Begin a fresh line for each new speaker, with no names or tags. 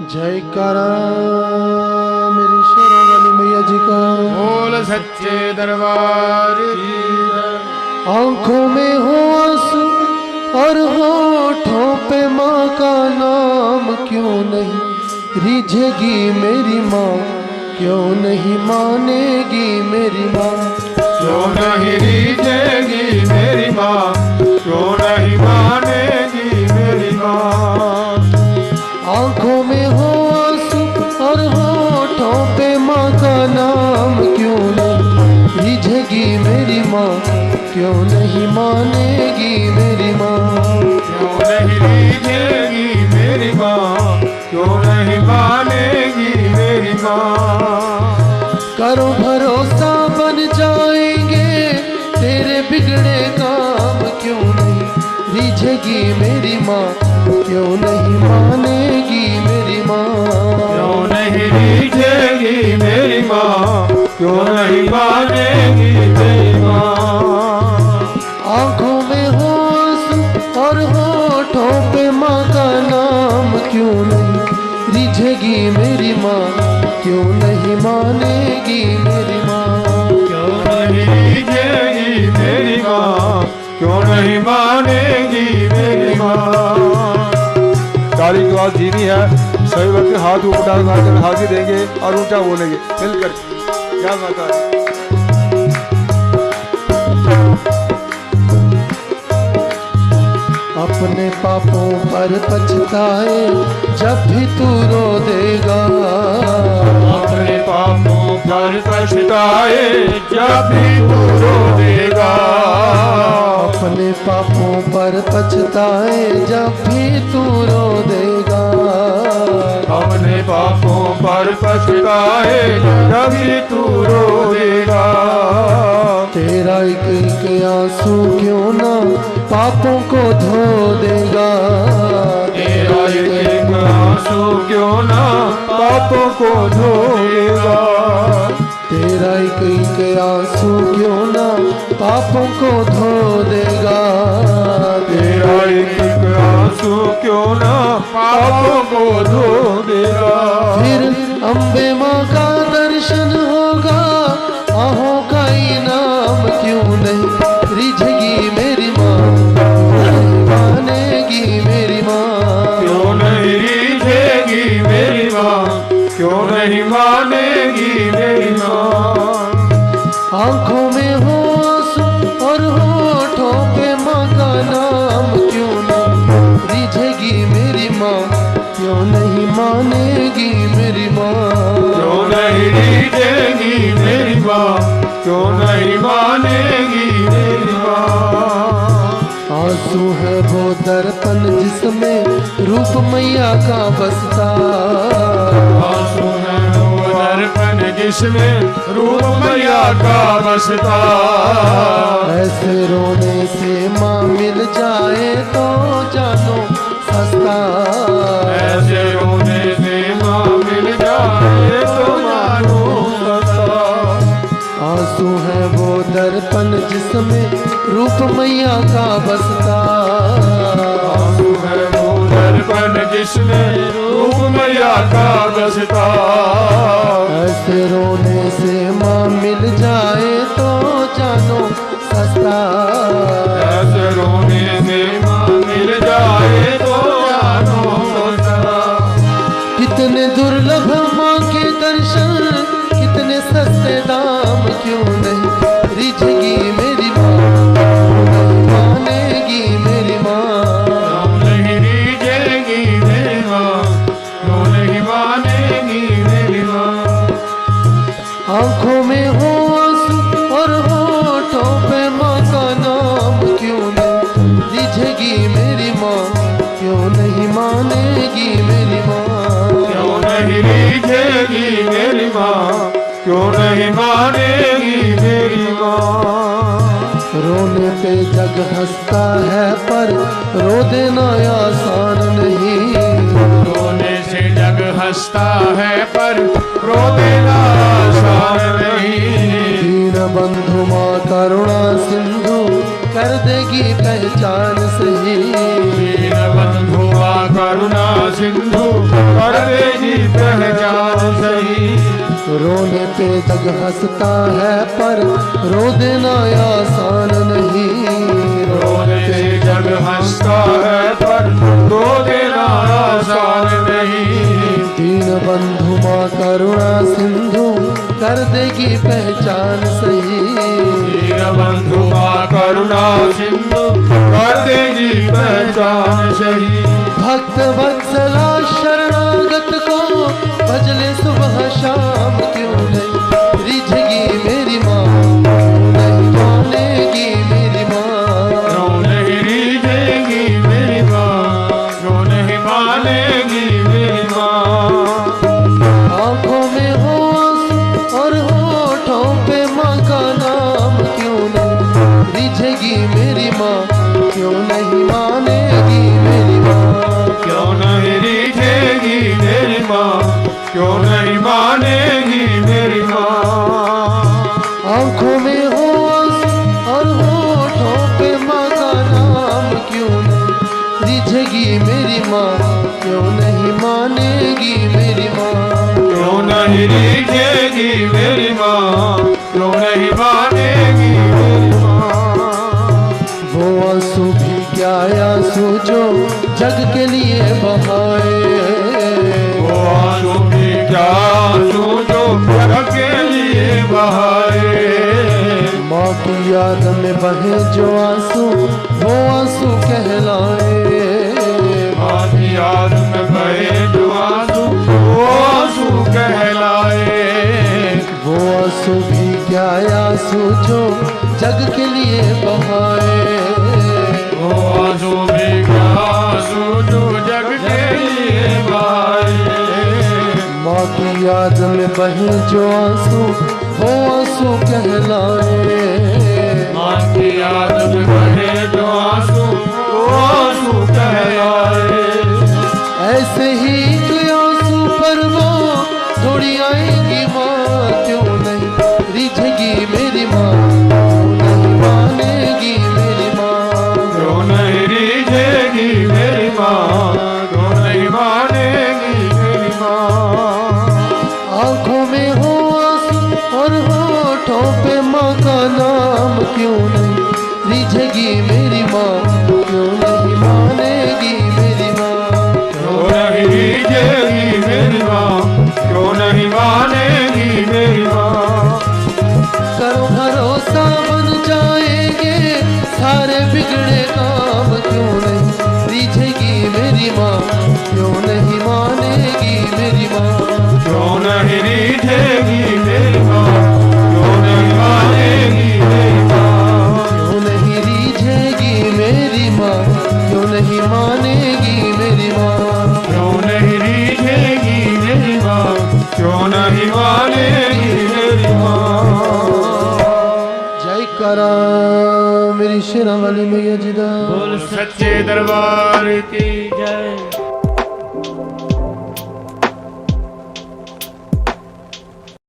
जयकारा मेरी शेरों वाली मैया जी का।
बोल सच्चे दरबार की।
आंखों में हो आंसू और होठों पे माँ का नाम, क्यों नहीं रिझेगी मेरी माँ, क्यों नहीं मानेगी मेरी माँ,
क्यों नहीं रिझेगी मेरी माँ, क्यों नहीं मानेगी मेरी माँ।
आंखों में हो आंसू और होठों पे माँ का नाम, क्यों नहीं रिझेगी मेरी माँ, क्यों नहीं मानेगी मेरी माँ,
क्यों नहीं रिझेगी मेरी माँ, क्यों नहीं मानेगी मेरी माँ।
करो भरोसा बन जाएंगे तेरे बिगड़े काम, क्यों नहीं रिझेगी मेरी माँ, क्यों नहीं मानेगी मेरी माँ,
क्यों नहीं रिझेगी मेरी माँ, क्यों नहीं मानेगी मेरी माँ।
आंखों में हो आंसू और होठों पे माँ का नाम, क्यों नहीं रिझेगी मेरी माँ, क्यों नहीं मानेगी मेरी माँ,
क्यों नहीं रिझेगी मेरी माँ, क्यों नहीं मानेगी मेरी माँ। ताली की आवाज धीमी है, सभी व्यक्ति हाथ ऊपर डालकर हाथी देंगे और ऊंचा बोलेंगे मिलकर। क्या माता है।
अपने पापों पर पछताए जब भी तू रो देगा,
अपने पापों पर पछताए जब भी तू रो देगा,
अपने पापों पर पछताए जब भी तू रो देगा,
अपने पापों पर पछताए जब भी तू रो देगा।
तेरा एक एक आंसू क्यों ना पापों को धो देगा,
तेरा एक आंसू क्यों ना पापों को धो देगा,
तेरा एक एक आंसू क्यों ना पापों को धो देगा,
तेरा एक आंसू क्यों ना पापों को धो देगा।
फिर अम्बे माँ का दर्शन होगा, आहों का इनाम, क्यों नहीं रिझेगी मेरी माँ, मानेगी मेरी माँ,
क्यों नहीं रिझेगी मेरी माँ, क्यों नहीं मानेगी मेरी माँ।
आंखों में हो आंसू और होठों पे माँ का नाम, क्यों नहीं रिझेगी मेरी माँ, क्यों नहीं मानेगी मेरी माँ,
क्यों नहीं रिझेगी मेरी माँ, क्यों नहीं मानेगी मेरी माँ।
आंसू है वो दर्पण जिसमें रूप मैया का बसता,
आंसू है वो दर्पण जिसमें रूप मैया का बसता,
ऐसे रोने से माँ मिल जाए तो जानो सस्ता,
ऐसे रोने से माँ मिल जाए तो मानो सस्ता।
आंसू है वो दर्पण जिसमें रूप मैया का बसता,
आंसू है वो दर्पण जिसमें रूप मैया का बसता,
ऐसे रोने से माँ मिल जाए तो जानो सस्ता,
ऐसे रोने से माँ मिल जाए तो जानो सस्ता।
कितने दुर्लभ माँ के दर्शन, कितने सस्ते दाम, क्यों नहीं रिझेगी मेरी माँ, नहीं मानेगी मेरी माँ,
क्यों नहीं रिझेगी मेरी माँ, क्यों नहीं मानेगी मेरी माँ।
आंखों में हो आंसू और होठों पे माँ का नाम, क्यों नहीं रिझेगी मेरी माँ, क्यों नहीं मानेगी मेरी माँ,
क्यों नहीं रिझेगी मेरी माँ, क्यों नहीं मानेगी मेरी माँ।
रोने पे जग हंसता है पर रो देना आसान नहीं,
रोने से जग हंसता है पर रो देना आसान नहीं।
दीन बंधु माँ करुणा सिंधु कर देगी पहचान सही,
दीन बंधु माँ करुणा सिंधु कर देगी
रोने पे जग हंसता है पर रो देना आसान नहीं।
रोने पे जग हंसता है पर रो देना आसान नहीं।
दीन बंधु माँ करुणा सिंधु कर देगी पहचान सही।
दीन बंधु माँ करुणा सिंधु कर देगी पहचान सही।
भक्त वत्सला शरणागत को भजले सुबह शाम क्यों नहीं रिझेगी मेरी माँ, क्यों नहीं मानेगी मेरी माँ।
क्यों नहीं रिझेगी मेरी माँ, क्यों नहीं मानेगी मेरी माँ।
आंखों में हो आंसू और होठों पे माँ का नाम क्यों नहीं रिझेगी मेरी माँ, क्यों नहीं मानेगी मेरी माँ।
क्यों नहीं रिझेगी मेरी माँ, क्यों नहीं मानेगी मेरी माँ।
आंखों में हो आंसू और होठों पे माँ का नाम क्यों नहीं रिझेगी मेरी माँ, क्यों नहीं मानेगी मेरी माँ।
क्यों नहीं रिझेगी मेरी माँ, क्यों नहीं मानेगी मेरी माँ।
वो आंसू भी क्या आंसू जो जग के लिए बहाए।
वो आंसू भी क्या आंसू जो जग के लिए बहाए।
माँ की याद में बहे जो आंसू वो आंसू कहलाए।
माँ की याद में बहे जो आंसू वो आंसू कहलाए।
वो आंसू भी क्या आंसू जो जग के लिए बहाए।
वो आंसू भी क्या आंसू जो जग के लिए बहाए।
माँ की याद में बहे जो आंसू वो आंसू कहलाए।
माँ की याद में बहे जो आंसू वो आंसू कहलाए।
ऐसे ही कोई आंसू पर वो थोड़ी आएगी माँ, क्यों नहीं रिझेगी मेरी माँ, क्यों नहीं मानेगी मेरी माँ।
क्यों नहीं रिझेगी मेरी माँ, क्यों नहीं मानेगी मेरी माँ।
आंखों में हो आंसू और होठों पे माँ का नाम क्यों नहीं रिझेगी मेरी माँ, क्यों नहीं मानेगी मेरी माँ।
क्यों नहीं रिझेगी मेरी माँ, क्यों नहीं मानेगी मेरी माँ।
करो भरोसा बन जाएंगे सारे बिगड़े काम, क्यों नहीं रिझेगी मेरी माँ, क्यों नहीं मानेगी मेरी माँ।
क्यों नहीं रिझेगी मेरी माँ, क्यों नहीं मानेगी मेरी माँ।
क्यों नहीं रिझेगी मेरी माँ, क्यों नहीं मानेगी मेरी माँ।
क्यों नहीं रिझेगी मेरी माँ, क्यों नहीं मानेगी मेरी माँ।
जय करा मेरी शेरा वाली मैया जी दा।
बोल सच्चे दरबार की जय।